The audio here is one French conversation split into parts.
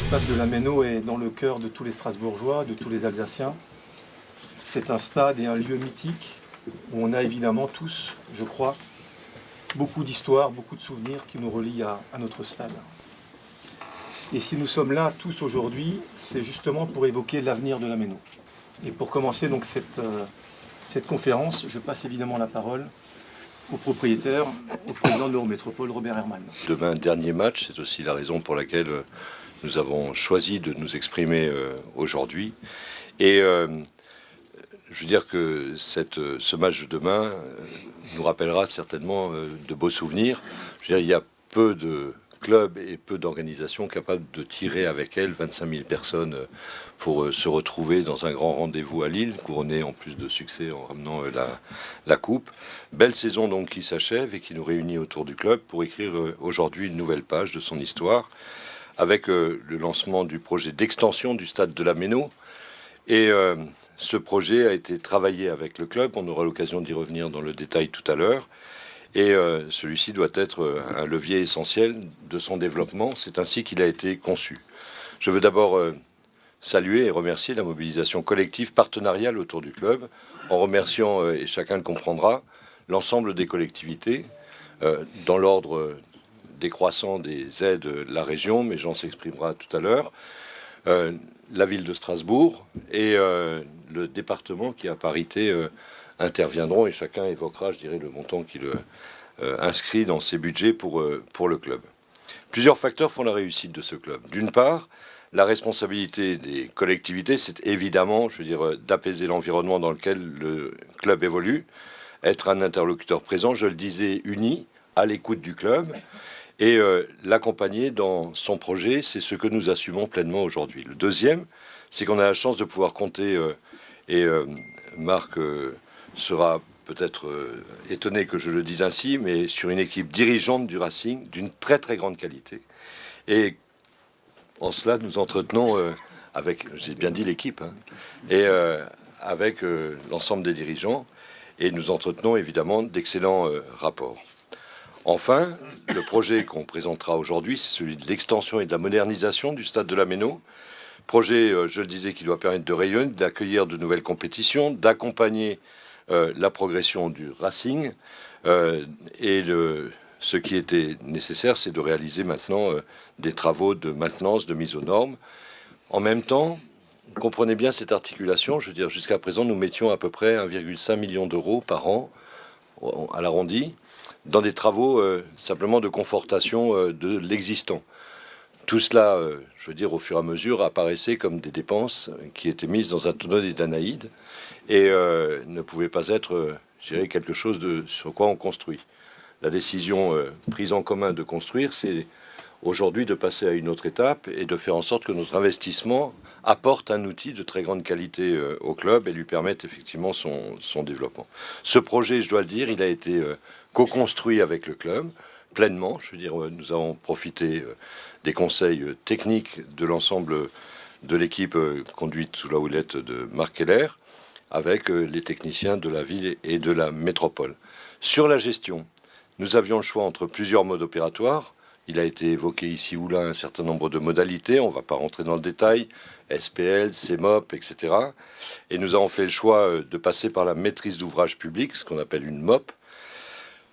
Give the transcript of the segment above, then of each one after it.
stade de la Méno est dans le cœur de tous les Strasbourgeois, de tous les Alsaciens. C'est un stade et un lieu mythique où on a évidemment tous, je crois, beaucoup d'histoires, beaucoup de souvenirs qui nous relient à notre stade. Et si nous sommes là tous aujourd'hui, c'est justement pour évoquer l'avenir de la Méno. Et pour commencer donc cette conférence, je passe évidemment la parole au propriétaire, au président de l'Eurométropole, Robert Herrmann. Demain, dernier match, c'est aussi la raison pour laquelle nous avons choisi de nous exprimer aujourd'hui. Et je veux dire que ce match de demain nous rappellera certainement de beaux souvenirs. Je veux dire, il y a peu de clubs et peu d'organisations capables de tirer avec elles 25 000 personnes pour se retrouver dans un grand rendez-vous à Lille, couronné en plus de succès en ramenant la coupe. Belle saison donc qui s'achève et qui nous réunit autour du club pour écrire aujourd'hui une nouvelle page de son histoire avec le lancement du projet d'extension du stade de la Méno. Et ce projet a été travaillé avec le club, on aura l'occasion d'y revenir dans le détail tout à l'heure. Et celui-ci doit être un levier essentiel de son développement. C'est ainsi qu'il a été conçu. Je veux d'abord saluer et remercier la mobilisation collective partenariale autour du club, en remerciant, et chacun le comprendra, l'ensemble des collectivités, dans l'ordre décroissant des aides de la région, mais j'en s'exprimera tout à l'heure, la ville de Strasbourg et le département qui, à parité, interviendront et chacun évoquera, je dirais, le montant qu'il inscrit dans ses budgets pour le club. Plusieurs facteurs font la réussite de ce club. D'une part, la responsabilité des collectivités, c'est évidemment, je veux dire, d'apaiser l'environnement dans lequel le club évolue, être un interlocuteur présent, je le disais, uni, à l'écoute du club, et l'accompagner dans son projet, c'est ce que nous assumons pleinement aujourd'hui. Le deuxième, c'est qu'on a la chance de pouvoir compter, et Marc sera peut-être étonné que je le dise ainsi, mais sur une équipe dirigeante du Racing d'une très très grande qualité. Et en cela, nous entretenons avec, j'ai bien dit l'équipe, hein, et avec l'ensemble des dirigeants, et nous entretenons évidemment d'excellents rapports. Enfin, le projet qu'on présentera aujourd'hui, c'est celui de l'extension et de la modernisation du stade de la Méno. Projet, je le disais, qui doit permettre de rayonner, d'accueillir de nouvelles compétitions, d'accompagner la progression du Racing. Ce qui était nécessaire, c'est de réaliser maintenant des travaux de maintenance, de mise aux normes. En même temps, comprenez bien cette articulation. Je veux dire, jusqu'à présent, nous mettions à peu près 1,5 million d'euros par an, à l'arrondi, dans des travaux simplement de confortation de l'existant. Tout cela, je veux dire, au fur et à mesure, apparaissait comme des dépenses qui étaient mises dans un tonneau des Danaïdes et ne pouvaient pas être, je dirais, quelque chose sur quoi on construit. La décision prise en commun de construire, c'est aujourd'hui de passer à une autre étape et de faire en sorte que notre investissement apporte un outil de très grande qualité au club et lui permette effectivement son développement. Ce projet, je dois le dire, il a été co-construit avec le club, pleinement. Je veux dire, nous avons profité des conseils techniques de l'ensemble de l'équipe conduite sous la houlette de Marc Keller, avec les techniciens de la ville et de la métropole. Sur la gestion, nous avions le choix entre plusieurs modes opératoires. Il a été évoqué ici ou là un certain nombre de modalités, on ne va pas rentrer dans le détail, SPL, CMOP, etc. Et nous avons fait le choix de passer par la maîtrise d'ouvrage public, ce qu'on appelle une MOP.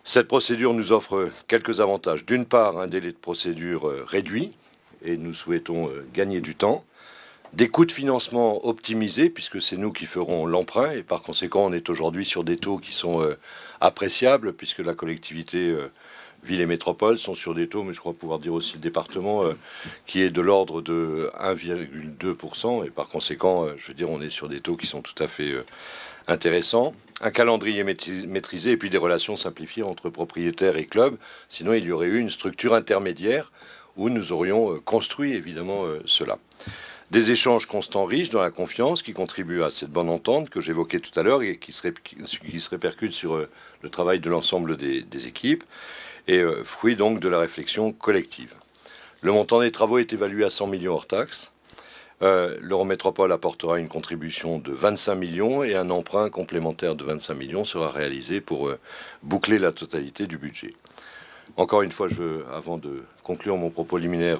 Cette procédure nous offre quelques avantages. D'une part, un délai de procédure réduit, et nous souhaitons gagner du temps. Des coûts de financement optimisés, puisque c'est nous qui ferons l'emprunt, et par conséquent, on est aujourd'hui sur des taux qui sont appréciables, puisque la collectivité, ville et métropole, sont sur des taux, mais je crois pouvoir dire aussi le département, qui est de l'ordre de 1,2%, et par conséquent, je veux dire, on est sur des taux qui sont tout à fait intéressants. Un calendrier maîtrisé et puis des relations simplifiées entre propriétaires et clubs. Sinon, il y aurait eu une structure intermédiaire où nous aurions construit évidemment cela. Des échanges constants riches dans la confiance qui contribuent à cette bonne entente que j'évoquais tout à l'heure et qui se répercute sur le travail de l'ensemble des équipes et fruit donc de la réflexion collective. Le montant des travaux est évalué à 100 millions hors taxes. L'Eurométropole apportera une contribution de 25 millions et un emprunt complémentaire de 25 millions sera réalisé pour boucler la totalité du budget. Encore une fois, je veux, avant de conclure mon propos liminaire,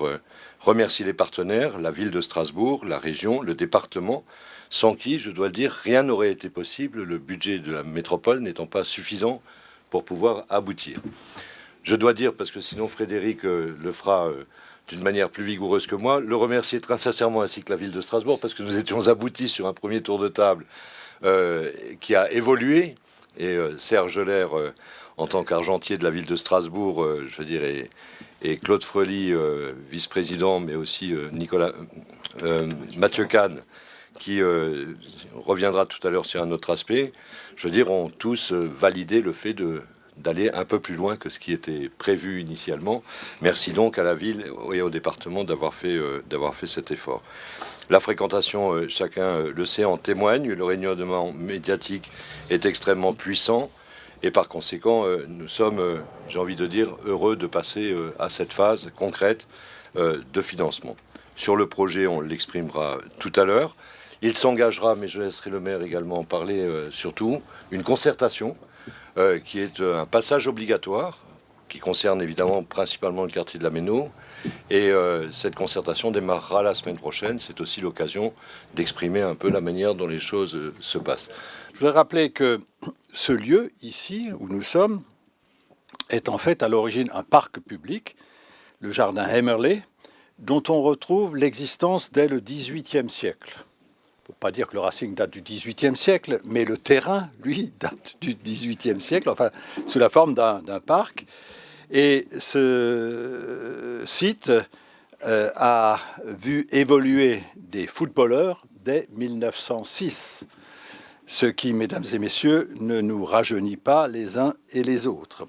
remercier les partenaires, la ville de Strasbourg, la région, le département, sans qui, je dois le dire, rien n'aurait été possible, le budget de la métropole n'étant pas suffisant pour pouvoir aboutir. Je dois dire, parce que sinon Frédéric le fera d'une manière plus vigoureuse que moi, le remercier très sincèrement ainsi que la ville de Strasbourg, parce que nous étions aboutis sur un premier tour de table qui a évolué, et Serge Lair, en tant qu'argentier de la ville de Strasbourg, je veux dire, et Claude Frely, vice-président, mais aussi Mathieu Kahn, qui reviendra tout à l'heure sur un autre aspect, je veux dire, ont tous validé le fait d'aller un peu plus loin que ce qui était prévu initialement. Merci donc à la ville et au département d'avoir fait cet effort. La fréquentation, chacun le sait, en témoigne. Le rayonnement médiatique est extrêmement puissant. Et par conséquent, nous sommes, j'ai envie de dire, heureux de passer à cette phase concrète de financement. Sur le projet, on l'exprimera tout à l'heure. Il s'engagera, mais je laisserai le maire également en parler surtout, une concertation qui est un passage obligatoire, qui concerne évidemment principalement le quartier de la Méno. Et cette concertation démarrera la semaine prochaine. C'est aussi l'occasion d'exprimer un peu la manière dont les choses se passent. Je voudrais rappeler que ce lieu, ici, où nous sommes, est en fait à l'origine un parc public, le jardin Hemmerle, dont on retrouve l'existence dès le XVIIIe siècle. Il ne faut pas dire que le Racing date du XVIIIe siècle, mais le terrain, lui, date du XVIIIe siècle, enfin, sous la forme d'un parc. Et ce site a vu évoluer des footballeurs dès 1906. Ce qui, mesdames et messieurs, ne nous rajeunit pas les uns et les autres.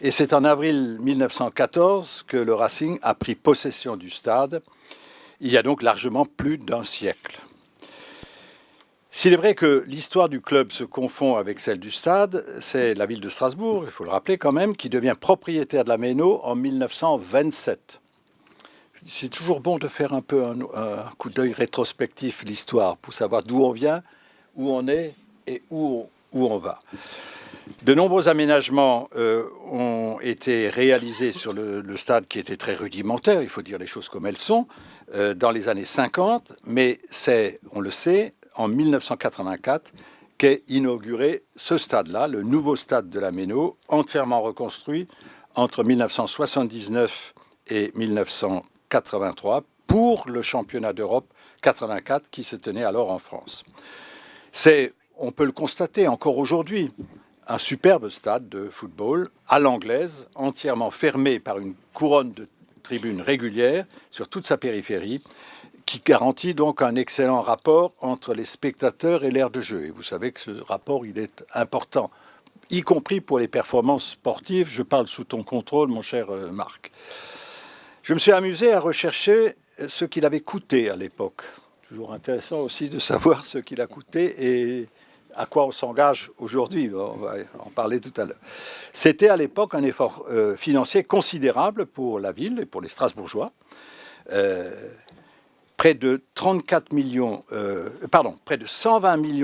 Et c'est en avril 1914 que le Racing a pris possession du stade, il y a donc largement plus d'un siècle. S'il est vrai que l'histoire du club se confond avec celle du stade, c'est la ville de Strasbourg, il faut le rappeler quand même, qui devient propriétaire de la Méno en 1927. C'est toujours bon de faire un peu un coup d'œil rétrospectif, l'histoire, pour savoir d'où on vient, où on est et où on va. De nombreux aménagements ont été réalisés sur le stade qui était très rudimentaire, il faut dire les choses comme elles sont, dans les années 50, mais c'est, on le sait, en 1984 qu'est inauguré ce stade-là, le nouveau stade de la Méno, entièrement reconstruit entre 1979 et 1983 pour le championnat d'Europe 84 qui se tenait alors en France. C'est, on peut le constater encore aujourd'hui, un superbe stade de football à l'anglaise, entièrement fermé par une couronne de tribunes régulières sur toute sa périphérie, qui garantit donc un excellent rapport entre les spectateurs et l'aire de jeu. Et vous savez que ce rapport, il est important, y compris pour les performances sportives. Je parle sous ton contrôle, mon cher Marc. Je me suis amusé à rechercher ce qu'il avait coûté à l'époque. Toujours intéressant aussi de savoir ce qu'il a coûté et à quoi on s'engage aujourd'hui. On va en parler tout à l'heure. C'était à l'époque un effort financier considérable pour la ville et pour les Strasbourgeois. Près de 120 millions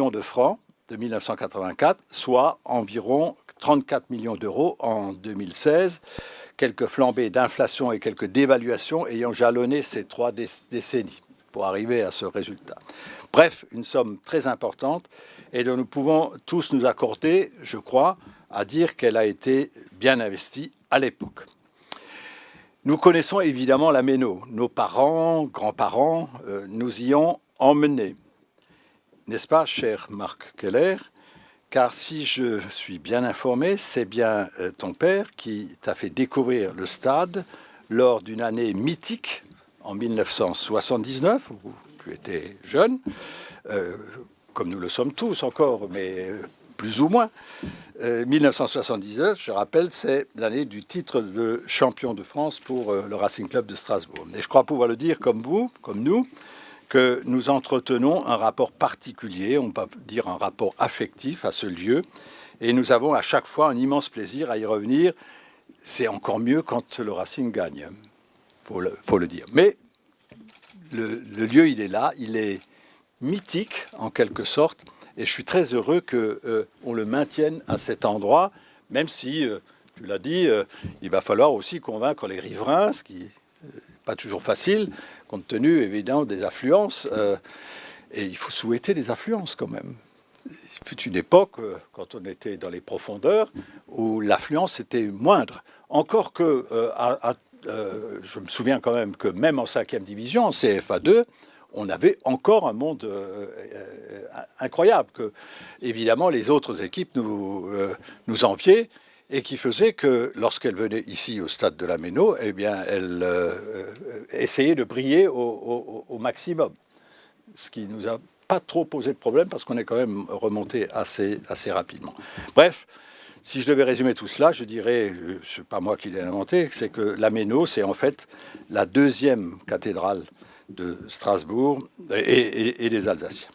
de francs de 1984, soit environ 34 millions d'euros en 2016. Quelques flambées d'inflation et quelques dévaluations ayant jalonné ces 3 décennies pour arriver à ce résultat. Bref, une somme très importante et dont nous pouvons tous nous accorder, je crois, à dire qu'elle a été bien investie à l'époque. Nous connaissons évidemment la Méno. Nos parents, grands-parents nous y ont emmenés. N'est-ce pas, cher Marc Keller? Car si je suis bien informé, c'est bien ton père qui t'a fait découvrir le stade lors d'une année mythique en 1979, où tu étais jeune, comme nous le sommes tous encore, mais plus ou moins. 1979, je rappelle, c'est l'année du titre de champion de France pour le Racing Club de Strasbourg. Et je crois pouvoir le dire comme vous, comme nous, que nous entretenons un rapport particulier, on peut dire un rapport affectif à ce lieu, et nous avons à chaque fois un immense plaisir à y revenir. C'est encore mieux quand le Racing gagne, faut le dire. Mais le lieu, il est là, il est mythique en quelque sorte, et je suis très heureux qu'on le maintienne à cet endroit, même si tu l'as dit, il va falloir aussi convaincre les riverains, ce qui n'est pas toujours facile, compte tenu évidemment des affluences. Et il faut souhaiter des affluences quand même. Il fut une époque, quand on était dans les profondeurs, où l'affluence était moindre. Encore que, je me souviens quand même que même en 5e division, en CFA2, on avait encore un monde incroyable, que évidemment les autres équipes nous enviaient, et qui faisait que lorsqu'elles venaient ici au stade de la Méno, eh bien, elles essayaient de briller au maximum. Ce qui ne nous a pas trop posé de problème parce qu'on est quand même remonté assez rapidement. Bref, si je devais résumer tout cela, je dirais, ce n'est pas moi qui l'ai inventé, c'est que la Méno, c'est en fait la 2e cathédrale de Strasbourg et des Alsaciens.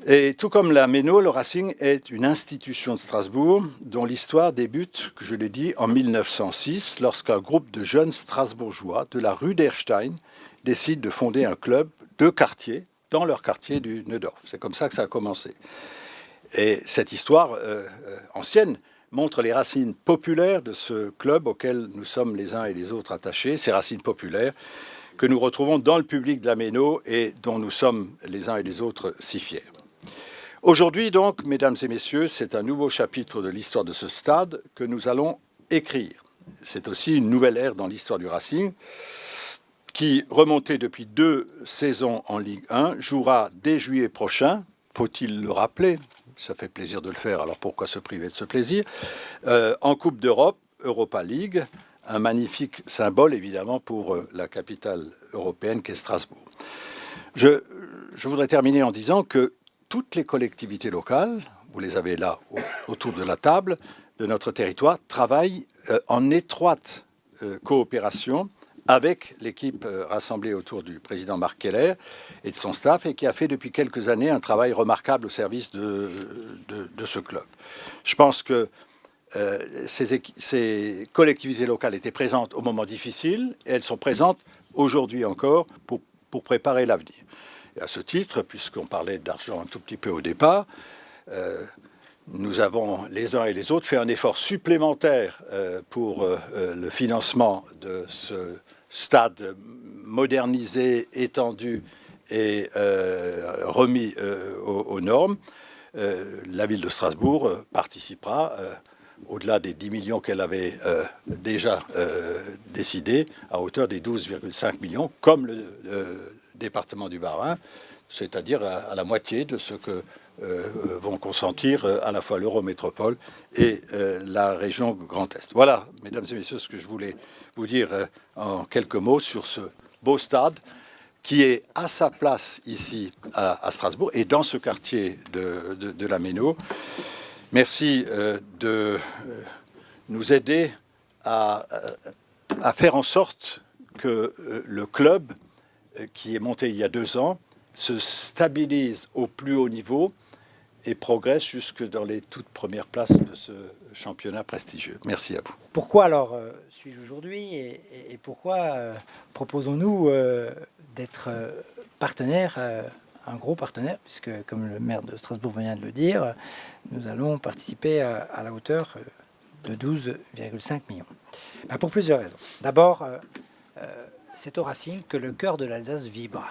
Et tout comme la Méno, le Racing est une institution de Strasbourg dont l'histoire débute, je l'ai dit, en 1906, lorsqu'un groupe de jeunes Strasbourgeois de la rue d'Erstein décide de fonder un club de quartier dans leur quartier du Neudorf. C'est comme ça que ça a commencé. Et cette histoire ancienne montre les racines populaires de ce club auquel nous sommes les uns et les autres attachés, ces racines populaires que nous retrouvons dans le public de la Méno et dont nous sommes les uns et les autres si fiers. Aujourd'hui donc, mesdames et messieurs, c'est un nouveau chapitre de l'histoire de ce stade que nous allons écrire. C'est aussi une nouvelle ère dans l'histoire du Racing qui, remonté depuis 2 saisons en Ligue 1, jouera dès juillet prochain, faut-il le rappeler, ça fait plaisir de le faire, alors pourquoi se priver de ce plaisir, en Coupe d'Europe, Europa League, un magnifique symbole évidemment pour la capitale européenne qu'est Strasbourg. Je voudrais terminer en disant que toutes les collectivités locales, vous les avez là autour de la table, de notre territoire, travaillent en étroite coopération avec l'équipe rassemblée autour du président Marc Keller et de son staff, et qui a fait depuis quelques années un travail remarquable au service de ce club. Je pense que ces collectivités locales étaient présentes au moment difficile, et elles sont présentes aujourd'hui encore pour préparer l'avenir. Et à ce titre, puisqu'on parlait d'argent un tout petit peu au départ, nous avons les uns et les autres fait un effort supplémentaire pour le financement de ce stade modernisé, étendu et remis aux normes. La ville de Strasbourg participera, au-delà des 10 millions qu'elle avait déjà décidé, à hauteur des 12,5 millions, comme le département du Bas-Rhin, c'est-à-dire à la moitié de ce que vont consentir à la fois l'Eurométropole et la région Grand Est. Voilà, mesdames et messieurs, ce que je voulais vous dire en quelques mots sur ce beau stade qui est à sa place ici à Strasbourg et dans ce quartier de la Méno. Merci de nous aider à faire en sorte que le club qui est monté il y a 2 ans se stabilise au plus haut niveau et progresse jusque dans les toutes premières places de ce championnat prestigieux. Merci à vous. Pourquoi alors suis-je aujourd'hui et pourquoi proposons-nous d'être partenaire, un gros partenaire, puisque comme le maire de Strasbourg vient de le dire, nous allons participer à la hauteur de 12,5 millions. Pour plusieurs raisons. D'abord, c'est au Racing que le cœur de l'Alsace vibre.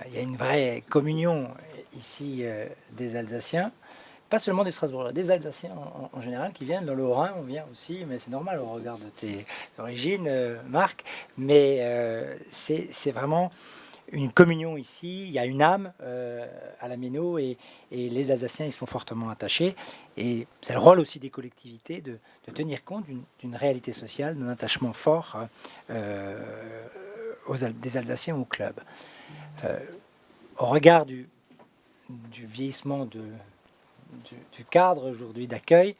Il y a une vraie communion ici des Alsaciens, pas seulement des Strasbourgeois, des Alsaciens en général qui viennent. Dans le Haut-Rhin, on vient aussi, mais c'est normal au regard de tes origines, Marc. Mais c'est vraiment une communion ici. Il y a une âme à la Méno et les Alsaciens y sont fortement attachés. Et c'est le rôle aussi des collectivités de tenir compte d'une réalité sociale, d'un attachement fort des Alsaciens au club. Au regard du vieillissement du cadre aujourd'hui d'accueil,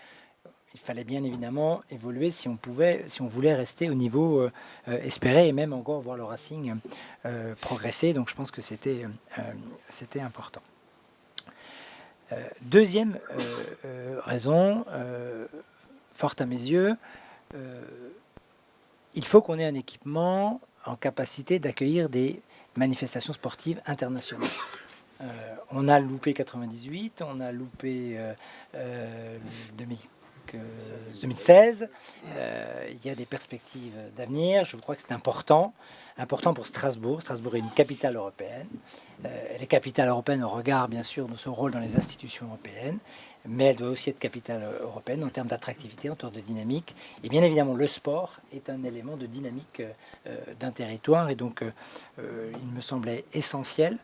il fallait bien évidemment évoluer si on voulait rester au niveau espéré et même encore voir le Racing progresser. Donc je pense que c'était important. Deuxième raison, forte à mes yeux, il faut qu'on ait un équipement en capacité d'accueillir des manifestations sportives internationales. On a loupé 98, on a loupé 2016. Il y a des perspectives d'avenir. Je crois que c'est important pour Strasbourg. Strasbourg est une capitale européenne. Elle est capitale européenne au regard, bien sûr, de son rôle dans les institutions européennes, mais elle doit aussi être capitale européenne en termes d'attractivité, en termes de dynamique. Et bien évidemment, le sport est un élément de dynamique d'un territoire. Et donc, il me semblait essentiel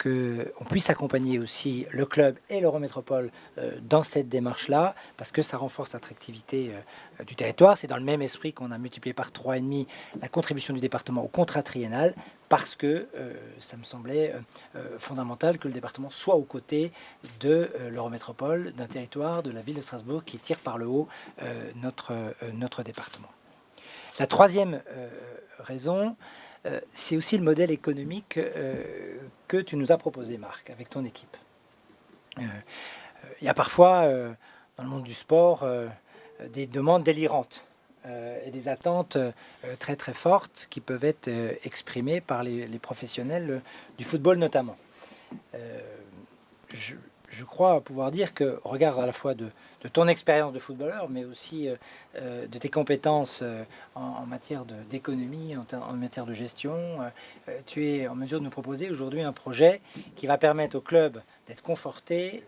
qu'on puisse accompagner aussi le club et l'Eurométropole dans cette démarche-là, parce que ça renforce l'attractivité du territoire. C'est dans le même esprit qu'on a multiplié par 3,5 la contribution du département au contrat triennal, parce que ça me semblait fondamental que le département soit aux côtés de l'Eurométropole, d'un territoire, de la ville de Strasbourg, qui tire par le haut notre département. La troisième raison, c'est aussi le modèle économique que tu nous as proposé, Marc, avec ton équipe. Il y a parfois, dans le monde du sport, des demandes délirantes et des attentes très très fortes qui peuvent être exprimées par les professionnels du football notamment. Je crois pouvoir dire que, au regard à la fois de ton expérience de footballeur, mais aussi de tes compétences en matière d'économie, en matière de gestion, tu es en mesure de nous proposer aujourd'hui un projet qui va permettre au club d'être conforté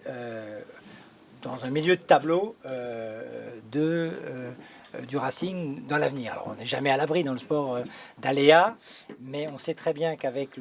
dans un milieu de tableau du Racing dans l'avenir. Alors on n'est jamais à l'abri dans le sport d'aléas, mais on sait très bien qu'avec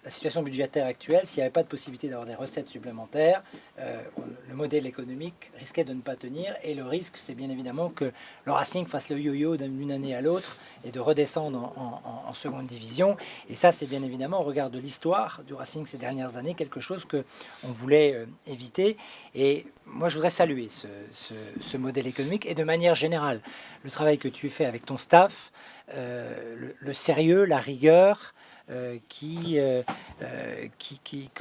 la situation budgétaire actuelle, s'il n'y avait pas de possibilité d'avoir des recettes supplémentaires, le modèle économique risquait de ne pas tenir. Et le risque, c'est bien évidemment que le Racing fasse le yo-yo d'une année à l'autre et de redescendre en seconde division. Et ça, c'est bien évidemment, au regard de l'histoire du Racing ces dernières années, quelque chose qu'on voulait éviter. Et moi, je voudrais saluer ce modèle économique et de manière générale, le travail que tu fais avec ton staff, le sérieux, la rigueur, que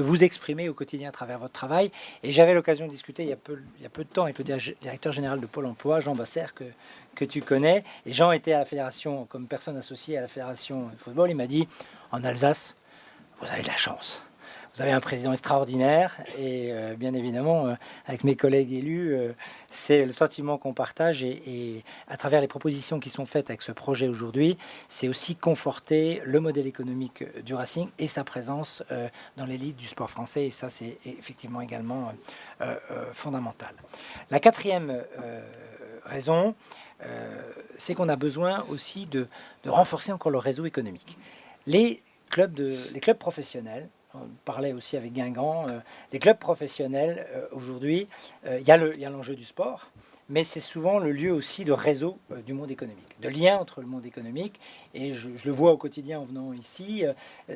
vous exprimez au quotidien à travers votre travail. Et j'avais l'occasion de discuter il y a peu de temps avec le directeur général de Pôle emploi, Jean Basser, que tu connais. Et Jean était à la fédération, comme personne associée à la fédération de football. Il m'a dit, en Alsace, vous avez de la chance. Vous avez un président extraordinaire et bien évidemment, avec mes collègues élus, c'est le sentiment qu'on partage et à travers les propositions qui sont faites avec ce projet aujourd'hui, c'est aussi conforter le modèle économique du Racing et sa présence dans l'élite du sport français et ça, c'est effectivement également fondamental. La quatrième raison, c'est qu'on a besoin aussi de renforcer encore le réseau économique. Les clubs professionnels, on parlait aussi avec Guingamp, les clubs professionnels, aujourd'hui, il y a l'enjeu du sport, mais c'est souvent le lieu aussi de réseau du monde économique, de lien entre le monde économique. Et je le vois au quotidien en venant ici,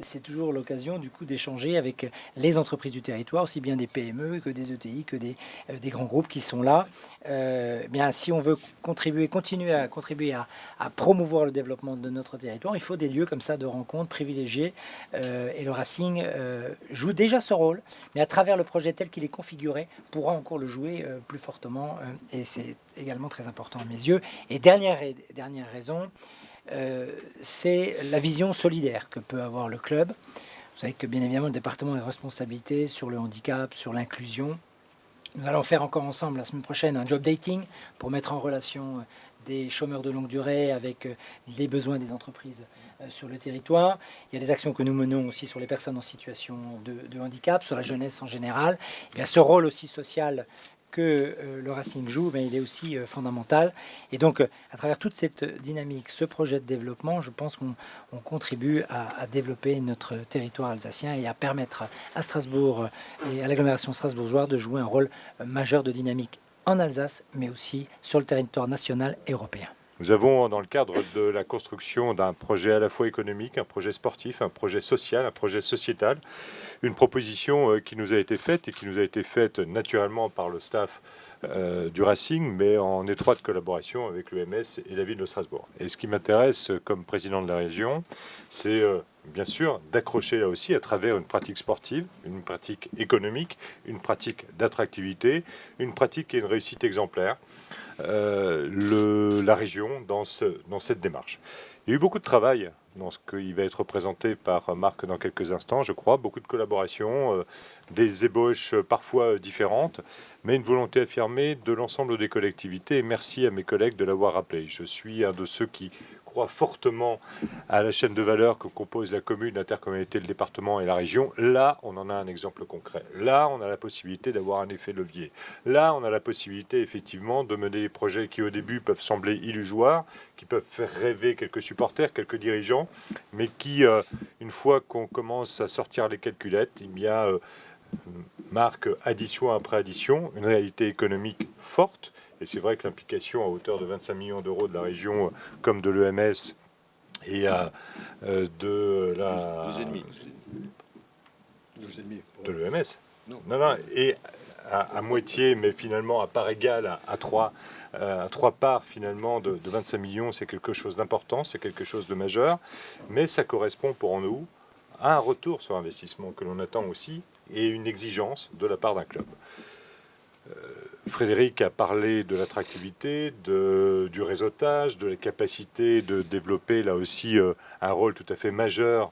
c'est toujours l'occasion du coup d'échanger avec les entreprises du territoire, aussi bien des PME que des ETI, que des grands groupes qui sont là. Bien, si on veut continuer à contribuer à promouvoir le développement de notre territoire, il faut des lieux comme ça de rencontres privilégiés. Et le Racing joue déjà ce rôle, mais à travers le projet tel qu'il est configuré, pourra encore le jouer plus fortement. Et c'est également très important à mes yeux. Et dernière raison, c'est la vision solidaire que peut avoir le club. Vous savez que bien évidemment le département a une responsabilité sur le handicap, sur l'inclusion. Nous allons faire encore ensemble la semaine prochaine un job dating pour mettre en relation des chômeurs de longue durée avec les besoins des entreprises sur le territoire. Il y a des actions que nous menons aussi sur les personnes en situation de handicap, sur la jeunesse en général. Il y a ce rôle aussi social que le Racing joue, mais il est aussi fondamental. Et donc, à travers toute cette dynamique, ce projet de développement, je pense qu'on contribue à développer notre territoire alsacien et à permettre à Strasbourg et à l'agglomération strasbourgeoise de jouer un rôle majeur de dynamique en Alsace, mais aussi sur le territoire national et européen. Nous avons, dans le cadre de la construction d'un projet à la fois économique, un projet sportif, un projet social, un projet sociétal, une proposition qui nous a été faite et qui nous a été faite naturellement par le staff du Racing, mais en étroite collaboration avec l'EMS et la ville de Strasbourg. Et ce qui m'intéresse comme président de la région, c'est bien sûr d'accrocher là aussi à travers une pratique sportive, une pratique économique, une pratique d'attractivité, une pratique qui est une réussite exemplaire, la région dans cette démarche. Il y a eu beaucoup de travail dans ce qui va être présenté par Marc dans quelques instants, je crois. Beaucoup de collaboration, des ébauches parfois différentes, mais une volonté affirmée de l'ensemble des collectivités. Et merci à mes collègues de l'avoir rappelé. Je suis un de ceux qui croient fortement à la chaîne de valeur que compose la commune, l'intercommunalité, le département et la région. Là, on en a un exemple concret. Là, on a la possibilité d'avoir un effet levier. Là, on a la possibilité, effectivement, de mener des projets qui, au début, peuvent sembler illusoires, qui peuvent faire rêver quelques supporters, quelques dirigeants, mais qui, une fois qu'on commence à sortir les calculettes, il y a marque addition après addition, une réalité économique forte. Et c'est vrai que l'implication à hauteur de 25 millions d'euros de la région comme de l'EMS et de la... 12,5. De l'EMS. Non, et à moitié, mais finalement à part égale, à trois parts finalement de 25 millions, c'est quelque chose d'important, c'est quelque chose de majeur, mais ça correspond pour nous à un retour sur investissement que l'on attend aussi et une exigence de la part d'un club. Frédéric a parlé de l'attractivité, du réseautage, de la capacité de développer là aussi un rôle tout à fait majeur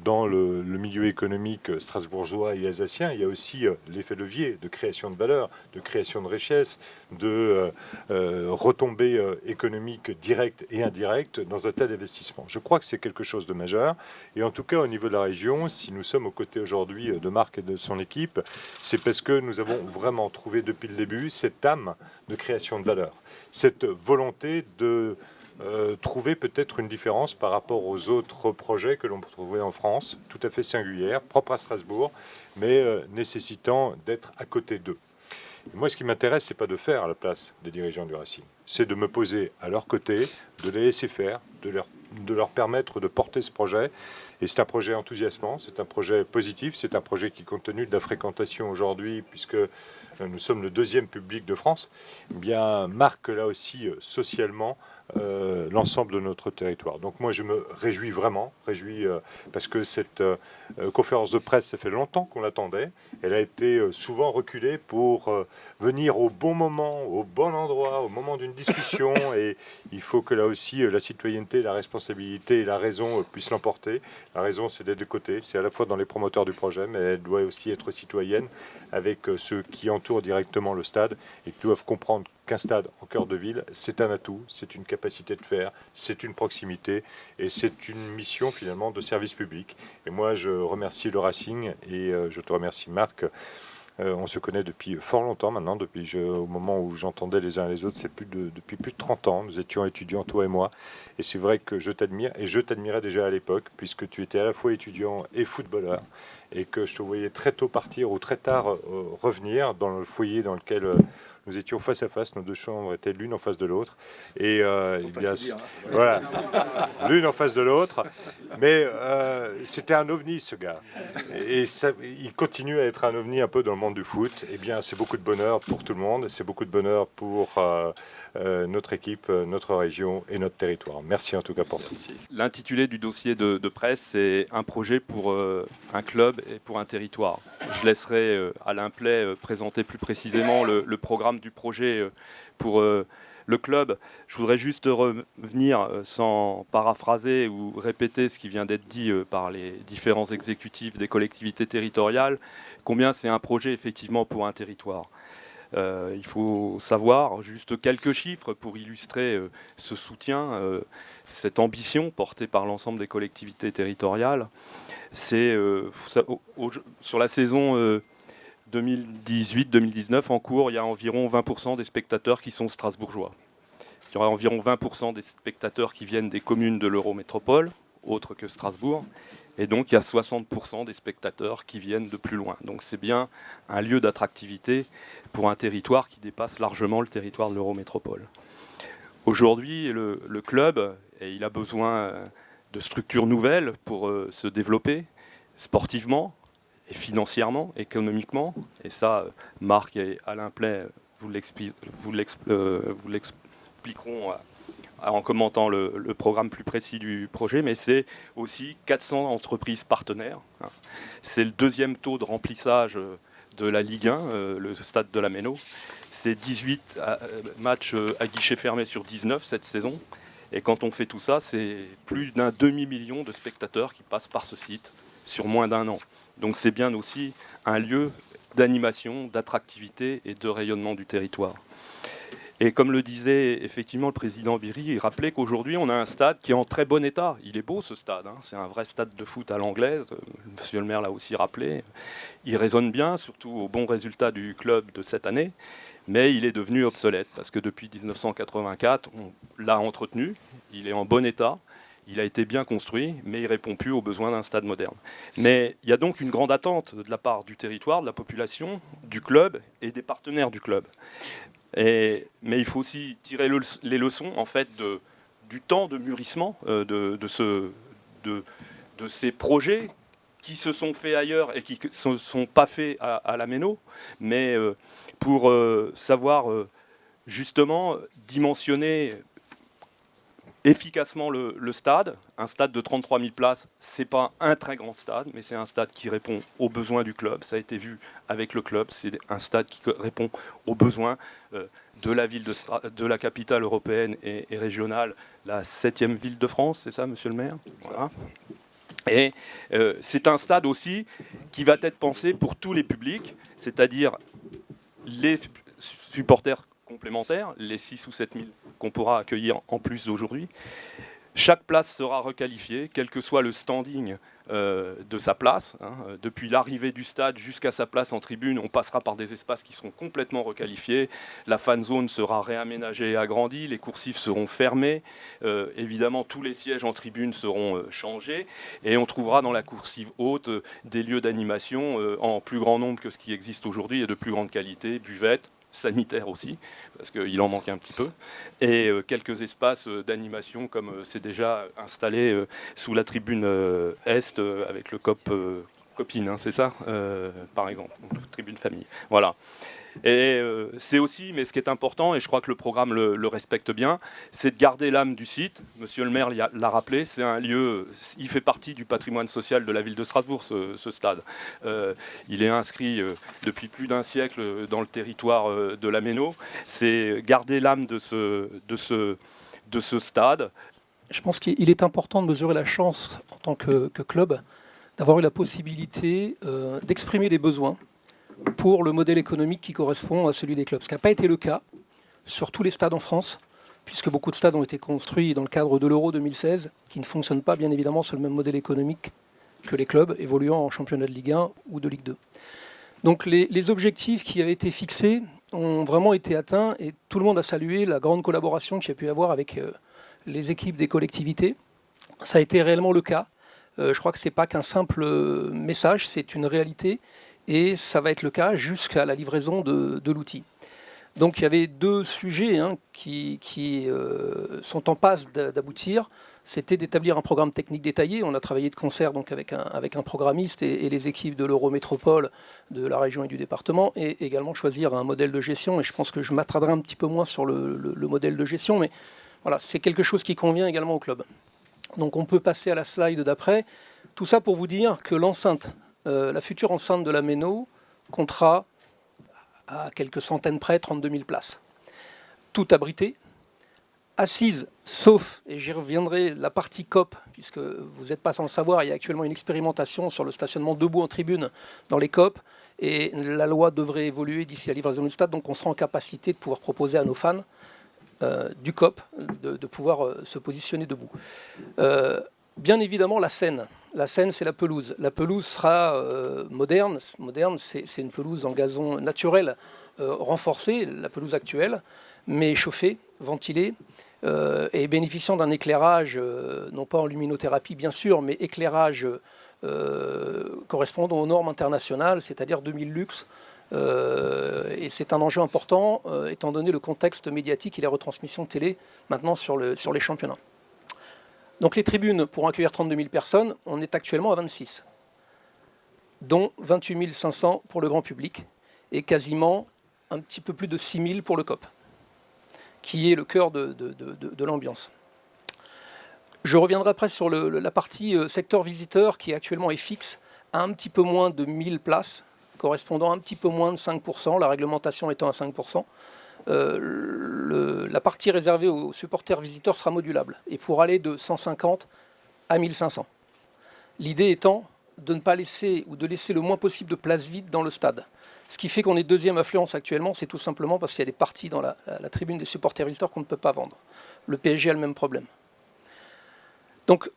dans le milieu économique strasbourgeois et alsacien. Il y a aussi l'effet levier de création de valeur, de création de richesse, de retombées économiques directes et indirectes dans un tel investissement. Je crois que c'est quelque chose de majeur. Et en tout cas, au niveau de la région, si nous sommes aux côtés aujourd'hui de Marc et de son équipe, c'est parce que nous avons vraiment trouvé depuis le début cette âme de création de valeur, cette volonté de trouver peut-être une différence par rapport aux autres projets que l'on peut trouver en France, tout à fait singulière, propre à Strasbourg, mais nécessitant d'être à côté d'eux. Et moi, ce qui m'intéresse, c'est pas de faire à la place des dirigeants du Racing, c'est de me poser à leur côté, de les laisser faire, de leur permettre de porter ce projet. Et c'est un projet enthousiasmant, c'est un projet positif, c'est un projet qui, compte tenu de la fréquentation aujourd'hui, puisque nous sommes le deuxième public de France, eh bien, marque là aussi socialement l'ensemble de notre territoire. Donc moi je me réjouis vraiment, parce que cette conférence de presse, ça fait longtemps qu'on l'attendait. Elle a été souvent reculée pour venir au bon moment, au bon endroit, au moment d'une discussion. Et il faut que là aussi la citoyenneté, la responsabilité et la raison puissent l'emporter. La raison, c'est d'être de côté, c'est à la fois dans les promoteurs du projet, mais elle doit aussi être citoyenne avec ceux qui entourent directement le stade et qui doivent comprendre qu'un stade en cœur de ville, c'est un atout, c'est une capacité de faire, c'est une proximité et c'est une mission finalement de service public. Et moi, je remercie le Racing et je te remercie Marc. On se connaît depuis fort longtemps maintenant, au moment où j'entendais les uns et les autres, depuis plus de 30 ans. Nous étions étudiants, toi et moi. Et c'est vrai que je t'admire, et je t'admirais déjà à l'époque, puisque tu étais à la fois étudiant et footballeur, et que je te voyais très tôt partir ou très tard revenir dans le foyer dans lequel nous étions face à face. Nos deux chambres étaient l'une en face de l'autre. Et bien, voilà, l'une en face de l'autre. Mais c'était un ovni, ce gars. Et ça, il continue à être un ovni un peu dans le monde du foot. Eh bien, c'est beaucoup de bonheur pour tout le monde. C'est beaucoup de bonheur pour notre équipe, notre région et notre territoire. Merci en tout cas pour tout. L'intitulé du dossier de presse, c'est un projet pour un club et pour un territoire. Je laisserai Alain Play présenter plus précisément le programme du projet pour le club. Je voudrais juste revenir, sans paraphraser ou répéter ce qui vient d'être dit par les différents exécutifs des collectivités territoriales, combien c'est un projet effectivement pour un territoire. Il faut savoir juste quelques chiffres pour illustrer ce soutien, cette ambition portée par l'ensemble des collectivités territoriales. C'est sur la saison 2018-2019 en cours, il y a environ 20% des spectateurs qui sont strasbourgeois. Il y aura environ 20% des spectateurs qui viennent des communes de l'Eurométropole, autres que Strasbourg. Et donc il y a 60% des spectateurs qui viennent de plus loin. Donc c'est bien un lieu d'attractivité pour un territoire qui dépasse largement le territoire de l'Eurométropole. Aujourd'hui, le club, il a besoin de structures nouvelles pour se développer sportivement, et financièrement, économiquement. Et ça, Marc et Alain Play vous l'expliqueront en commentant le programme plus précis du projet. Mais c'est aussi 400 entreprises partenaires. C'est le deuxième taux de remplissage de la Ligue 1, le stade de la Méno. C'est 18 matchs à guichet fermé sur 19 cette saison. Et quand on fait tout ça, c'est plus d'un demi-million de spectateurs qui passent par ce site sur moins d'un an. Donc c'est bien aussi un lieu d'animation, d'attractivité et de rayonnement du territoire. Et comme le disait effectivement le président Biry, il rappelait qu'aujourd'hui on a un stade qui est en très bon état. Il est beau ce stade, hein. C'est un vrai stade de foot à l'anglaise, monsieur le maire l'a aussi rappelé. Il résonne bien, surtout aux bons résultats du club de cette année, mais il est devenu obsolète parce que depuis 1984, on l'a entretenu, il est en bon état. Il a été bien construit, mais il ne répond plus aux besoins d'un stade moderne. Mais il y a donc une grande attente de la part du territoire, de la population, du club et des partenaires du club. Mais il faut aussi tirer les leçons en fait, du temps de mûrissement de ces projets qui se sont faits ailleurs et qui ne sont pas faits à la Méno, mais pour savoir justement dimensionner efficacement le stade. Un stade de 33 000 places, ce n'est pas un très grand stade, mais c'est un stade qui répond aux besoins du club. Ça a été vu avec le club, c'est un stade qui répond aux besoins de la ville de la capitale européenne et régionale, la 7e ville de France, c'est ça, monsieur le maire? Voilà. Et c'est un stade aussi qui va être pensé pour tous les publics, c'est-à-dire les supporters complémentaires, les 6 ou 7 000 qu'on pourra accueillir en plus d'aujourd'hui. Chaque place sera requalifiée, quel que soit le standing de sa place. Depuis l'arrivée du stade jusqu'à sa place en tribune, on passera par des espaces qui seront complètement requalifiés. La fan zone sera réaménagée et agrandie, les coursifs seront fermés. Évidemment, tous les sièges en tribune seront changés. Et on trouvera dans la coursive haute des lieux d'animation en plus grand nombre que ce qui existe aujourd'hui et de plus grande qualité, buvettes, sanitaire aussi, parce qu'il en manque un petit peu, et quelques espaces d'animation comme c'est déjà installé sous la tribune Est avec le COP copine, hein, c'est ça, par exemple, tribune famille. Voilà. Et c'est aussi, mais ce qui est important, et je crois que le programme le respecte bien, c'est de garder l'âme du site. Monsieur le maire l'a rappelé, c'est un lieu, il fait partie du patrimoine social de la ville de Strasbourg, ce stade. Il est inscrit depuis plus d'un siècle dans le territoire de la Méno. C'est garder l'âme de ce stade. Je pense qu'il est important de mesurer la chance en tant que club d'avoir eu la possibilité d'exprimer des besoins pour le modèle économique qui correspond à celui des clubs. Ce qui n'a pas été le cas sur tous les stades en France, puisque beaucoup de stades ont été construits dans le cadre de l'Euro 2016, qui ne fonctionnent pas bien évidemment sur le même modèle économique que les clubs évoluant en championnat de Ligue 1 ou de Ligue 2. Donc les objectifs qui avaient été fixés ont vraiment été atteints et tout le monde a salué la grande collaboration qu'il y a pu y avoir avec les équipes des collectivités. Ça a été réellement le cas. Je crois que ce n'est pas qu'un simple message, c'est une réalité. Et ça va être le cas jusqu'à la livraison de l'outil. Donc il y avait deux sujets qui sont en passe d'aboutir. C'était d'établir un programme technique détaillé. On a travaillé de concert donc, avec un programmiste et les équipes de l'Eurométropole, de la région et du département, et également choisir un modèle de gestion. Et je pense que je m'attarderai un petit peu moins sur le modèle de gestion, mais voilà, c'est quelque chose qui convient également au club. Donc on peut passer à la slide d'après. Tout ça pour vous dire que l'enceinte, la future enceinte de la Méno comptera à quelques centaines près 32 000 places. Tout abrité, assise, sauf, et j'y reviendrai, la partie COP, puisque vous n'êtes pas sans le savoir, il y a actuellement une expérimentation sur le stationnement debout en tribune dans les COP, et la loi devrait évoluer d'ici la livraison du stade, donc on sera en capacité de pouvoir proposer à nos fans du COP de pouvoir se positionner debout. Bien évidemment, la scène. La scène, c'est la pelouse. La pelouse sera moderne. Moderne, c'est une pelouse en gazon naturel renforcée, la pelouse actuelle, mais chauffée, ventilée, et bénéficiant d'un éclairage, non pas en luminothérapie bien sûr, mais éclairage correspondant aux normes internationales, c'est-à-dire 2000 lux. Et c'est un enjeu important, étant donné le contexte médiatique et les retransmissions télé maintenant sur les championnats. Donc les tribunes pour accueillir 32 000 personnes, on est actuellement à 26, dont 28 500 pour le grand public et quasiment un petit peu plus de 6 000 pour le COP, qui est le cœur de l'ambiance. Je reviendrai après sur la partie secteur visiteur qui actuellement est fixe à un petit peu moins de 1000 places, correspondant à un petit peu moins de 5%, la réglementation étant à 5%. la partie réservée aux supporters visiteurs sera modulable et pourra aller de 150 à 1500. L'idée étant de ne pas laisser ou de laisser le moins possible de place vide dans le stade. Ce qui fait qu'on est deuxième affluence actuellement, c'est tout simplement parce qu'il y a des parties dans la tribune des supporters visiteurs qu'on ne peut pas vendre. Le PSG a le même problème. Donc,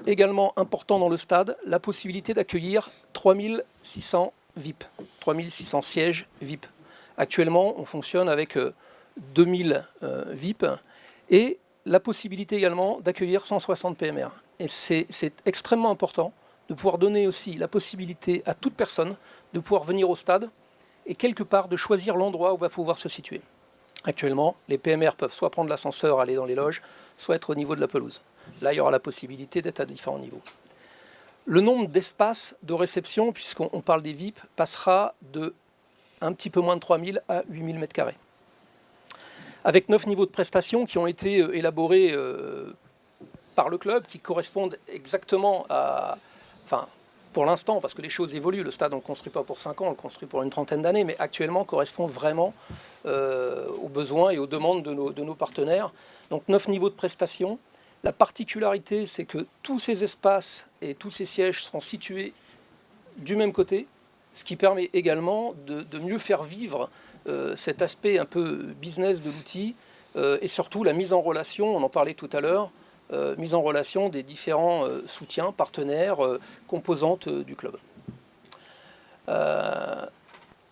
également important dans le stade, la possibilité d'accueillir 3600 VIP, 3600 sièges VIP. Actuellement, on fonctionne avec 2000 VIP et la possibilité également d'accueillir 160 PMR. Et c'est extrêmement important de pouvoir donner aussi la possibilité à toute personne de pouvoir venir au stade et quelque part de choisir l'endroit où va pouvoir se situer. Actuellement, les PMR peuvent soit prendre l'ascenseur, aller dans les loges, soit être au niveau de la pelouse. Là, il y aura la possibilité d'être à différents niveaux. Le nombre d'espaces de réception, puisqu'on parle des VIP, passera de un petit peu moins de 3000 à 8000 m². Avec 9 niveaux de prestations qui ont été élaborés par le club, qui correspondent exactement à... Enfin, pour l'instant, parce que les choses évoluent, le stade on ne le construit pas pour 5 ans, on le construit pour une trentaine d'années, mais actuellement correspond vraiment aux besoins et aux demandes de nos partenaires. Donc 9 niveaux de prestations. La particularité, c'est que tous ces espaces et tous ces sièges seront situés du même côté, ce qui permet également de mieux faire vivre cet aspect un peu business de l'outil et surtout la mise en relation, on en parlait tout à l'heure, mise en relation des différents soutiens, partenaires, composantes du club.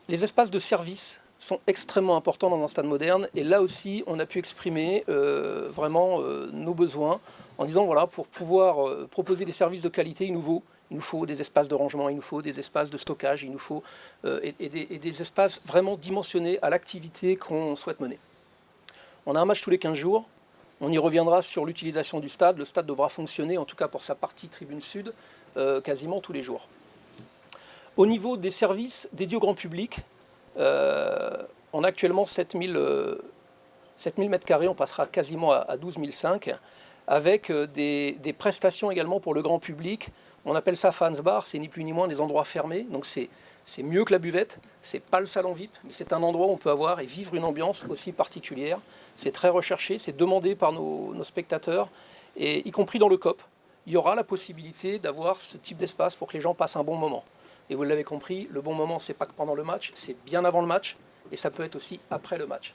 Les espaces de service sont extrêmement importants dans un stade moderne et là aussi on a pu exprimer vraiment nos besoins en disant voilà, pour pouvoir proposer des services de qualité nouveaux, il nous faut des espaces de rangement, il nous faut des espaces de stockage, il nous faut et des espaces vraiment dimensionnés à l'activité qu'on souhaite mener. On a un match tous les 15 jours. On y reviendra sur l'utilisation du stade. Le stade devra fonctionner, en tout cas pour sa partie tribune sud, quasiment tous les jours. Au niveau des services dédiés au grand public, on a actuellement 7000 m², on passera quasiment à 12 500, avec des prestations également pour le grand public. On appelle ça fans bar, c'est ni plus ni moins des endroits fermés, donc c'est mieux que la buvette, c'est pas le salon VIP, mais c'est un endroit où on peut avoir et vivre une ambiance aussi particulière. C'est très recherché, c'est demandé par nos spectateurs, et y compris dans le COP, il y aura la possibilité d'avoir ce type d'espace pour que les gens passent un bon moment. Et vous l'avez compris, le bon moment, c'est pas que pendant le match, c'est bien avant le match, et ça peut être aussi après le match.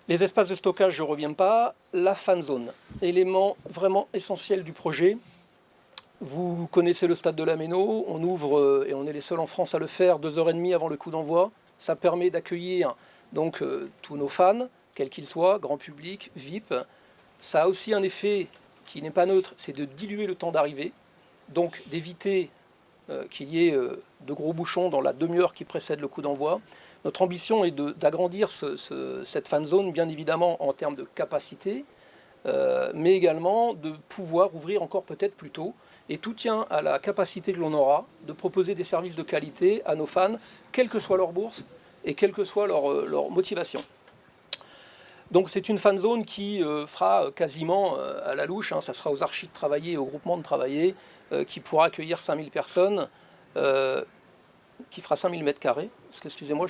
Les espaces de stockage, je ne reviens pas. La fan zone, élément vraiment essentiel du projet. Vous connaissez le stade de la Méno, on ouvre, et on est les seuls en France à le faire, 2h30 avant le coup d'envoi. Ça permet d'accueillir donc tous nos fans, quels qu'ils soient, grand public, VIP. Ça a aussi un effet qui n'est pas neutre, c'est de diluer le temps d'arrivée, donc d'éviter qu'il y ait de gros bouchons dans la demi-heure qui précède le coup d'envoi. Notre ambition est d'agrandir cette fan zone, bien évidemment, en termes de capacité, mais également de pouvoir ouvrir encore peut-être plus tôt. Et tout tient à la capacité que l'on aura de proposer des services de qualité à nos fans, quelle que soit leur bourse et quelle que soit leur motivation. Donc c'est une fan zone qui fera quasiment à la louche, ça sera aux archis de travailler, au groupement de travailler, qui pourra accueillir 5000 personnes, qui fera 5000 m². Parce que, excusez-moi,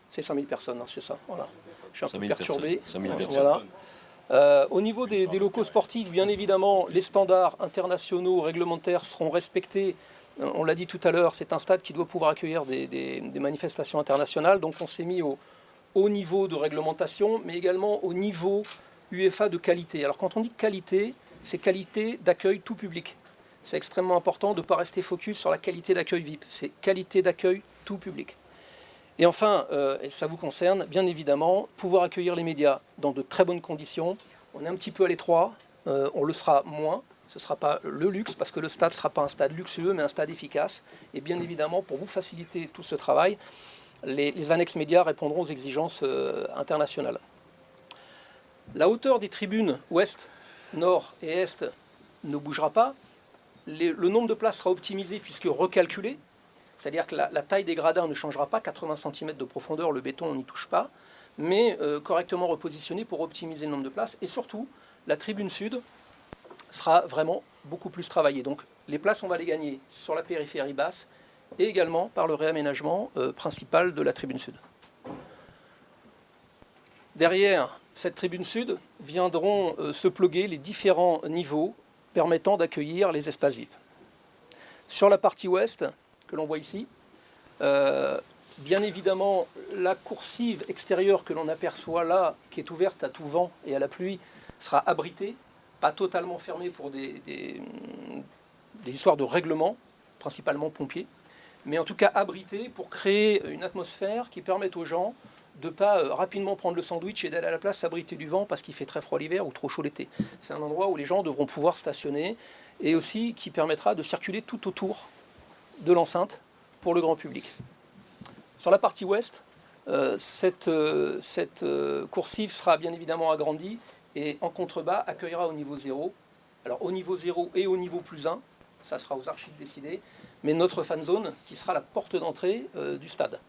c'est 5000 personnes, c'est ça. Voilà. Je suis un peu perturbé. 5000 personnes. Voilà. Au niveau des locaux sportifs, bien évidemment, les standards internationaux, réglementaires seront respectés. On l'a dit tout à l'heure, c'est un stade qui doit pouvoir accueillir des manifestations internationales. Donc on s'est mis au haut niveau de réglementation, mais également au niveau UEFA de qualité. Alors quand on dit qualité, c'est qualité d'accueil tout public. C'est extrêmement important de ne pas rester focus sur la qualité d'accueil VIP. C'est qualité d'accueil tout public. Et enfin, et ça vous concerne, bien évidemment, pouvoir accueillir les médias dans de très bonnes conditions. On est un petit peu à l'étroit, on le sera moins. Ce ne sera pas le luxe, parce que le stade ne sera pas un stade luxueux, mais un stade efficace. Et bien évidemment, pour vous faciliter tout ce travail, les annexes médias répondront aux exigences internationales. La hauteur des tribunes ouest, nord et est ne bougera pas. Le nombre de places sera optimisé puisque recalculé. C'est-à-dire que la taille des gradins ne changera pas, 80 cm de profondeur, le béton on n'y touche pas, mais correctement repositionné pour optimiser le nombre de places. Et surtout, la tribune sud sera vraiment beaucoup plus travaillée. Donc les places, on va les gagner sur la périphérie basse et également par le réaménagement principal de la tribune sud. Derrière cette tribune sud viendront se pluguer les différents niveaux permettant d'accueillir les espaces VIP. Sur la partie ouest, que l'on voit ici, bien évidemment, la coursive extérieure que l'on aperçoit là, qui est ouverte à tout vent et à la pluie, sera abritée, pas totalement fermée pour des histoires de règlement, principalement pompiers, mais en tout cas abritée pour créer une atmosphère qui permette aux gens de ne pas rapidement prendre le sandwich et d'aller à la place s'abriter du vent parce qu'il fait très froid l'hiver ou trop chaud l'été. C'est un endroit où les gens devront pouvoir stationner et aussi qui permettra de circuler tout autour de l'enceinte pour le grand public. Sur la partie ouest, cette coursive sera bien évidemment agrandie et en contrebas accueillera au niveau 0. Alors au niveau 0 et au niveau plus 1, ça sera aux archives décidées, mais notre fan zone qui sera la porte d'entrée du stade.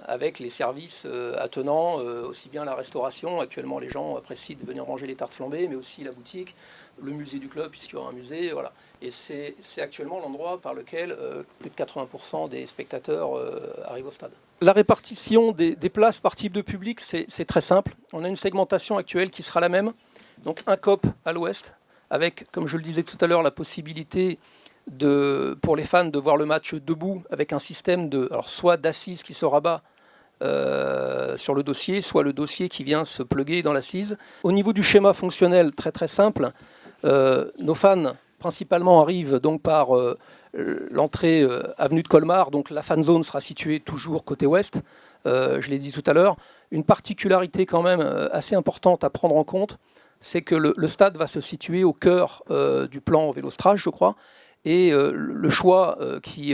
Avec les services attenants, aussi bien la restauration. Actuellement, les gens apprécient de venir manger les tartes flambées, mais aussi la boutique, le musée du club, puisqu'il y aura un musée. Voilà. Et c'est actuellement l'endroit par lequel plus de 80% des spectateurs arrivent au stade. La répartition des places par type de public, c'est très simple. On a une segmentation actuelle qui sera la même. Donc un COP à l'ouest, avec, comme je le disais tout à l'heure, la possibilité pour les fans de voir le match debout avec un système soit d'assise qui se rabat sur le dossier, soit le dossier qui vient se plugger dans l'assise. Au niveau du schéma fonctionnel, très très simple, nos fans principalement arrivent donc par l'entrée avenue de Colmar, donc la fan zone sera située toujours côté ouest, je l'ai dit tout à l'heure. Une particularité quand même assez importante à prendre en compte, c'est que le stade va se situer au cœur du plan Vélostrage, je crois. Et le choix qui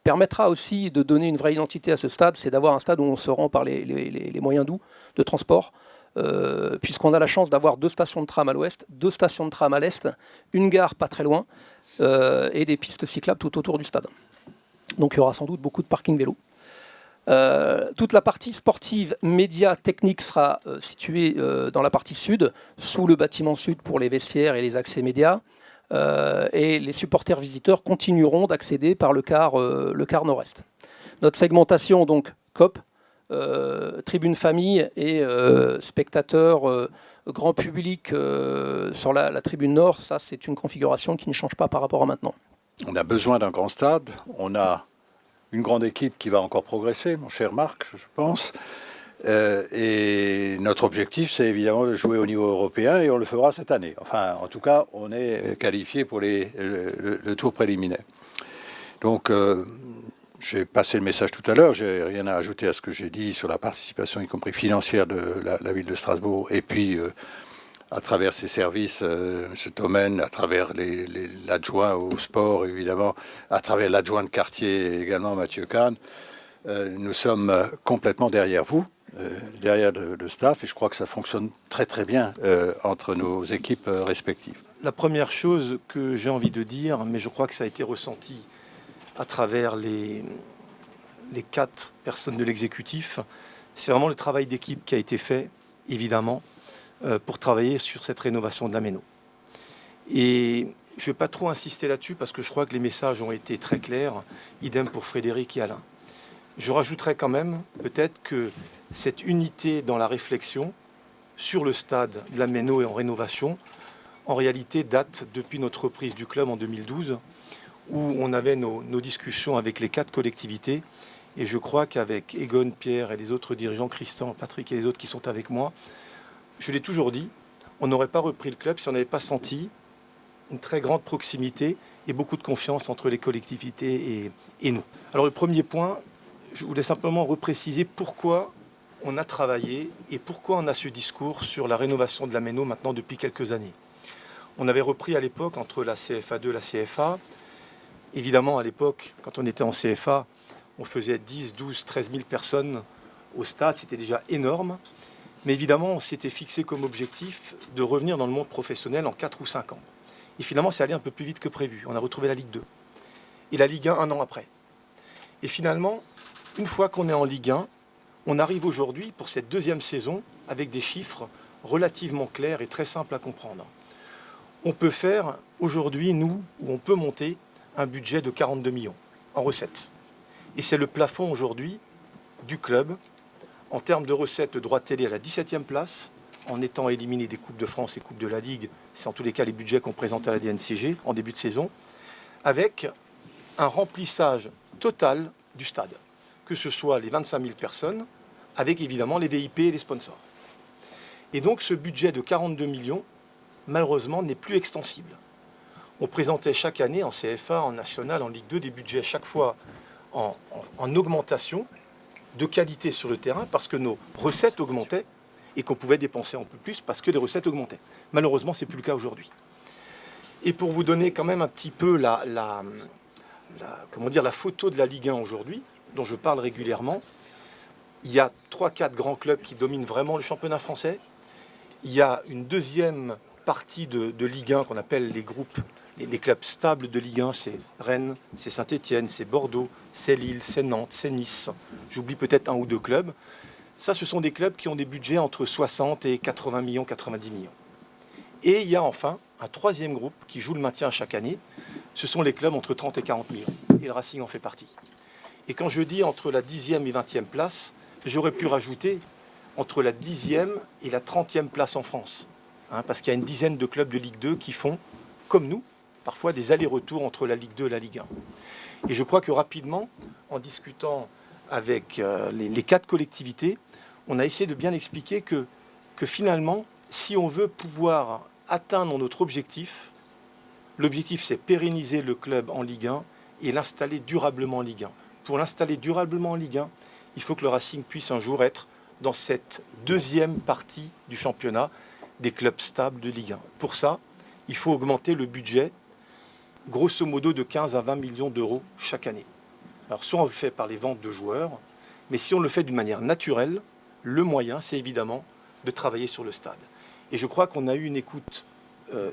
permettra aussi de donner une vraie identité à ce stade, c'est d'avoir un stade où on se rend par les moyens doux de transport, puisqu'on a la chance d'avoir 2 stations de tram à l'ouest, 2 stations de tram à l'est, une gare pas très loin, et des pistes cyclables tout autour du stade. Donc il y aura sans doute beaucoup de parking vélo. Toute la partie sportive, média, technique sera située dans la partie sud, sous le bâtiment sud pour les vestiaires et les accès médias. Et les supporters visiteurs continueront d'accéder par le quart nord-est. Notre segmentation, donc, COP, tribune famille et spectateurs grand public sur la tribune nord, ça c'est une configuration qui ne change pas par rapport à maintenant. On a besoin d'un grand stade, on a une grande équipe qui va encore progresser, mon cher Marc, je pense. Et notre objectif, c'est évidemment de jouer au niveau européen et on le fera cette année. Enfin, en tout cas, on est qualifié pour le tour préliminaire. Donc, j'ai passé le message tout à l'heure, j'ai rien à ajouter à ce que j'ai dit sur la participation, y compris financière de la ville de Strasbourg, et puis à travers ses services, M. Thomen, à travers l'adjoint au sport, évidemment, à travers l'adjoint de quartier également, Mathieu Kahn. Nous sommes complètement derrière vous. Derrière le staff, et je crois que ça fonctionne très très bien entre nos équipes respectives. La première chose que j'ai envie de dire, mais je crois que ça a été ressenti à travers les 4 personnes de l'exécutif, c'est vraiment le travail d'équipe qui a été fait, évidemment, pour travailler sur cette rénovation de la Méno. Et je ne vais pas trop insister là-dessus parce que je crois que les messages ont été très clairs, idem pour Frédéric et Alain. Je rajouterais quand même peut-être que cette unité dans la réflexion sur le stade de la Méno et en rénovation, en réalité date depuis notre reprise du club en 2012, où on avait nos discussions avec les 4 collectivités. Et je crois qu'avec Egon, Pierre et les autres dirigeants, Christian, Patrick et les autres qui sont avec moi, je l'ai toujours dit, on n'aurait pas repris le club si on n'avait pas senti une très grande proximité et beaucoup de confiance entre les collectivités et nous. Alors le premier point, je voulais simplement repréciser pourquoi on a travaillé et pourquoi on a ce discours sur la rénovation de la Méno maintenant depuis quelques années. On avait repris à l'époque entre la CFA2 et la CFA. Évidemment, à l'époque, quand on était en CFA, on faisait 10, 12, 13 000 personnes au stade. C'était déjà énorme. Mais évidemment, on s'était fixé comme objectif de revenir dans le monde professionnel en 4 ou 5 ans. Et finalement, c'est allé un peu plus vite que prévu. On a retrouvé la Ligue 2. Et la Ligue 1 un an après. Et finalement, une fois qu'on est en Ligue 1, on arrive aujourd'hui pour cette 2e saison avec des chiffres relativement clairs et très simples à comprendre. On peut faire aujourd'hui, nous, où on peut monter un budget de 42 millions en recettes. Et c'est le plafond aujourd'hui du club En termes de recettes, le droit de télé à la 17e place, en étant éliminé des Coupes de France et Coupes de la Ligue. C'est en tous les cas les budgets qu'on présente à la DNCG en début de saison, avec un remplissage total du stade, que ce soit les 25 000 personnes, avec évidemment les VIP et les sponsors. Et donc ce budget de 42 millions, malheureusement, n'est plus extensible. On présentait chaque année en CFA, en National, en Ligue 2, des budgets chaque fois en augmentation de qualité sur le terrain, parce que nos recettes augmentaient et qu'on pouvait dépenser un peu plus parce que les recettes augmentaient. Malheureusement, ce n'est plus le cas aujourd'hui. Et pour vous donner quand même un petit peu la photo de la Ligue 1 aujourd'hui, dont je parle régulièrement, il y a 3-4 grands clubs qui dominent vraiment le championnat français. Il y a une deuxième partie de Ligue 1 qu'on appelle les groupes, les clubs stables de Ligue 1, c'est Rennes, c'est Saint-Étienne, c'est Bordeaux, c'est Lille, c'est Nantes, c'est Nice. J'oublie peut-être 1 ou 2 clubs. Ça, ce sont des clubs qui ont des budgets entre 60 et 80 millions, 90 millions. Et il y a enfin un troisième groupe qui joue le maintien chaque année. Ce sont les clubs entre 30 et 40 millions. Et le Racing en fait partie. Et quand je dis entre la 10e et 20e place, j'aurais pu rajouter entre la 10e et la 30e place en France. Parce qu'il y a une dizaine de clubs de Ligue 2 qui font, comme nous, parfois des allers-retours entre la Ligue 2 et la Ligue 1. Et je crois que rapidement, en discutant avec les 4 collectivités, on a essayé de bien expliquer que finalement, si on veut pouvoir atteindre notre objectif, l'objectif c'est pérenniser le club en Ligue 1 et l'installer durablement en Ligue 1. Pour l'installer durablement en Ligue 1, il faut que le Racing puisse un jour être dans cette deuxième partie du championnat des clubs stables de Ligue 1. Pour ça, il faut augmenter le budget, grosso modo de 15 à 20 millions d'euros chaque année. Alors soit on le fait par les ventes de joueurs, mais si on le fait d'une manière naturelle, le moyen, c'est évidemment de travailler sur le stade. Et je crois qu'on a eu une écoute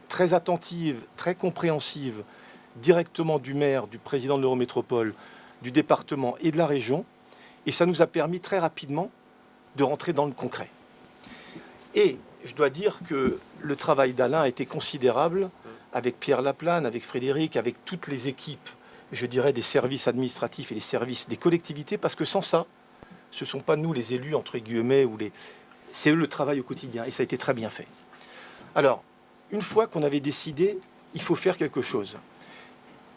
très attentive, très compréhensive, directement du maire, du président de l'Eurométropole, du département et de la région. Et ça nous a permis très rapidement de rentrer dans le concret. Et je dois dire que le travail d'Alain a été considérable avec Pierre Laplane, avec Frédéric, avec toutes les équipes, je dirais, des services administratifs et des services des collectivités, parce que sans ça, ce ne sont pas nous les élus, entre guillemets, c'est eux le travail au quotidien, et ça a été très bien fait. Alors, une fois qu'on avait décidé, il faut faire quelque chose.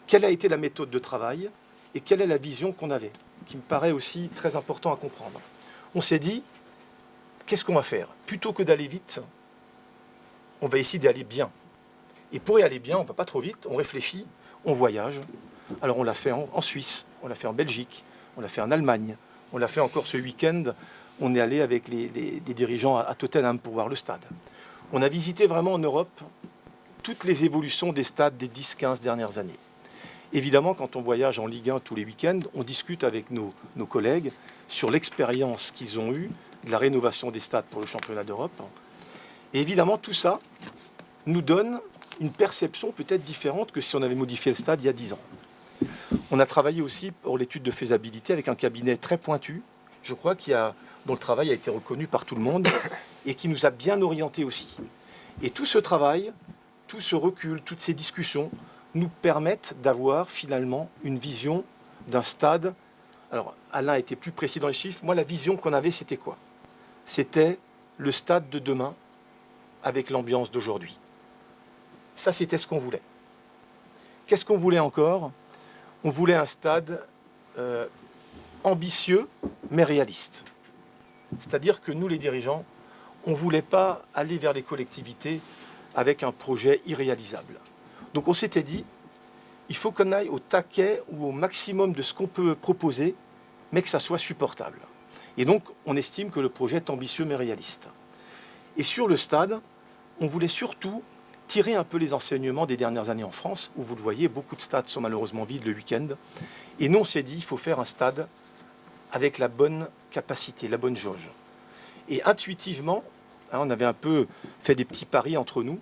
Quelle a été la méthode de travail et quelle est la vision qu'on avait, qui me paraît aussi très important à comprendre. On s'est dit, qu'est-ce qu'on va faire? Plutôt que d'aller vite, on va essayer d'aller bien. Et pour y aller bien, on ne va pas trop vite, on réfléchit, on voyage. Alors on l'a fait en Suisse, on l'a fait en Belgique, on l'a fait en Allemagne, on l'a fait encore ce week-end, on est allé avec les dirigeants à Tottenham pour voir le stade. On a visité vraiment en Europe toutes les évolutions des stades des 10-15 dernières années. Évidemment, quand on voyage en Ligue 1 tous les week-ends, on discute avec nos collègues sur l'expérience qu'ils ont eue de la rénovation des stades pour le championnat d'Europe. Et évidemment, tout ça nous donne une perception peut-être différente que si on avait modifié le stade il y a 10 ans. On a travaillé aussi pour l'étude de faisabilité avec un cabinet très pointu, je crois, dont le travail a été reconnu par tout le monde et qui nous a bien orientés aussi. Et tout ce travail, tout ce recul, toutes ces discussions nous permettent d'avoir finalement une vision d'un stade. Alors, Alain a été plus précis dans les chiffres. Moi, la vision qu'on avait, c'était quoi? C'était le stade de demain avec l'ambiance d'aujourd'hui. Ça, c'était ce qu'on voulait. Qu'est-ce qu'on voulait encore? On voulait un stade ambitieux, mais réaliste. C'est-à-dire que nous, les dirigeants, on ne voulait pas aller vers les collectivités avec un projet irréalisable. Donc on s'était dit, il faut qu'on aille au taquet ou au maximum de ce qu'on peut proposer, mais que ça soit supportable. Et donc on estime que le projet est ambitieux mais réaliste. Et sur le stade, on voulait surtout tirer un peu les enseignements des dernières années en France, où vous le voyez, beaucoup de stades sont malheureusement vides le week-end. Et nous on s'est dit, il faut faire un stade avec la bonne capacité, la bonne jauge. Et intuitivement, on avait un peu fait des petits paris entre nous,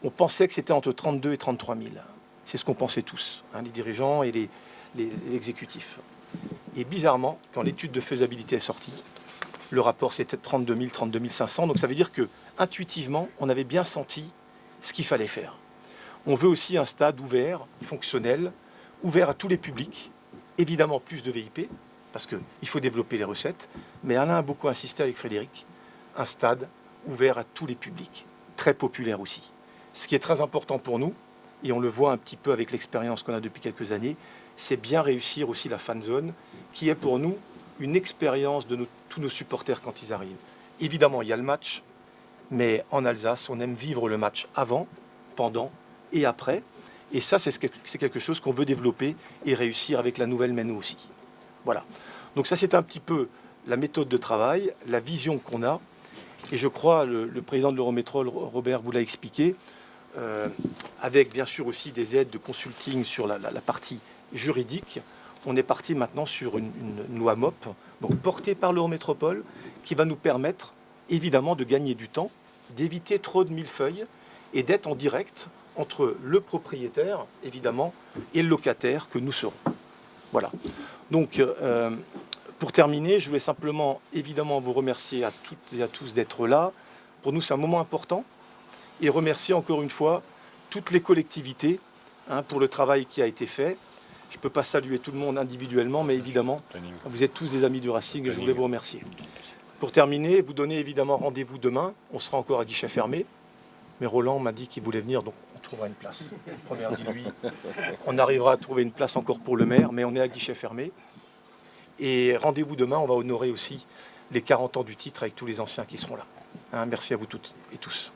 on pensait que c'était entre 32 et 33 000. C'est ce qu'on pensait tous, les dirigeants et les exécutifs. Et bizarrement, quand l'étude de faisabilité est sortie, le rapport c'était 32 000, 32 500. Donc ça veut dire que intuitivement, on avait bien senti ce qu'il fallait faire. On veut aussi un stade ouvert, fonctionnel, ouvert à tous les publics, évidemment plus de VIP, parce qu'il faut développer les recettes. Mais Alain a beaucoup insisté avec Frédéric, un stade ouvert à tous les publics, très populaire aussi. Ce qui est très important pour nous, et on le voit un petit peu avec l'expérience qu'on a depuis quelques années, c'est bien réussir aussi la fan zone, qui est pour nous une expérience de tous nos supporters quand ils arrivent. Évidemment, il y a le match, mais en Alsace, on aime vivre le match avant, pendant et après. Et ça, c'est quelque chose qu'on veut développer et réussir avec la nouvelle menu aussi. Voilà. Donc ça, c'est un petit peu la méthode de travail, la vision qu'on a. Et je crois, le président de l'Eurométropole, Robert, vous l'a expliqué, avec bien sûr aussi des aides de consulting sur la partie juridique. On est parti maintenant sur une loi MOP, donc portée par l'Eurométropole, qui va nous permettre évidemment de gagner du temps, d'éviter trop de millefeuilles et d'être en direct entre le propriétaire, évidemment, et le locataire que nous serons. Voilà. Donc, pour terminer, je voulais simplement, évidemment, vous remercier à toutes et à tous d'être là. Pour nous, c'est un moment important. Et remercier encore une fois toutes les collectivités pour le travail qui a été fait. Je ne peux pas saluer tout le monde individuellement, mais évidemment, vous êtes tous des amis du Racing et je voulais vous remercier. Pour terminer, vous donner évidemment rendez-vous demain. On sera encore à guichet fermé. Mais Roland m'a dit qu'il voulait venir, donc on trouvera une place. Robert dit lui, on arrivera à trouver une place encore pour le maire, mais on est à guichet fermé. Et rendez-vous demain, on va honorer aussi les 40 ans du titre avec tous les anciens qui seront là. Merci à vous toutes et tous.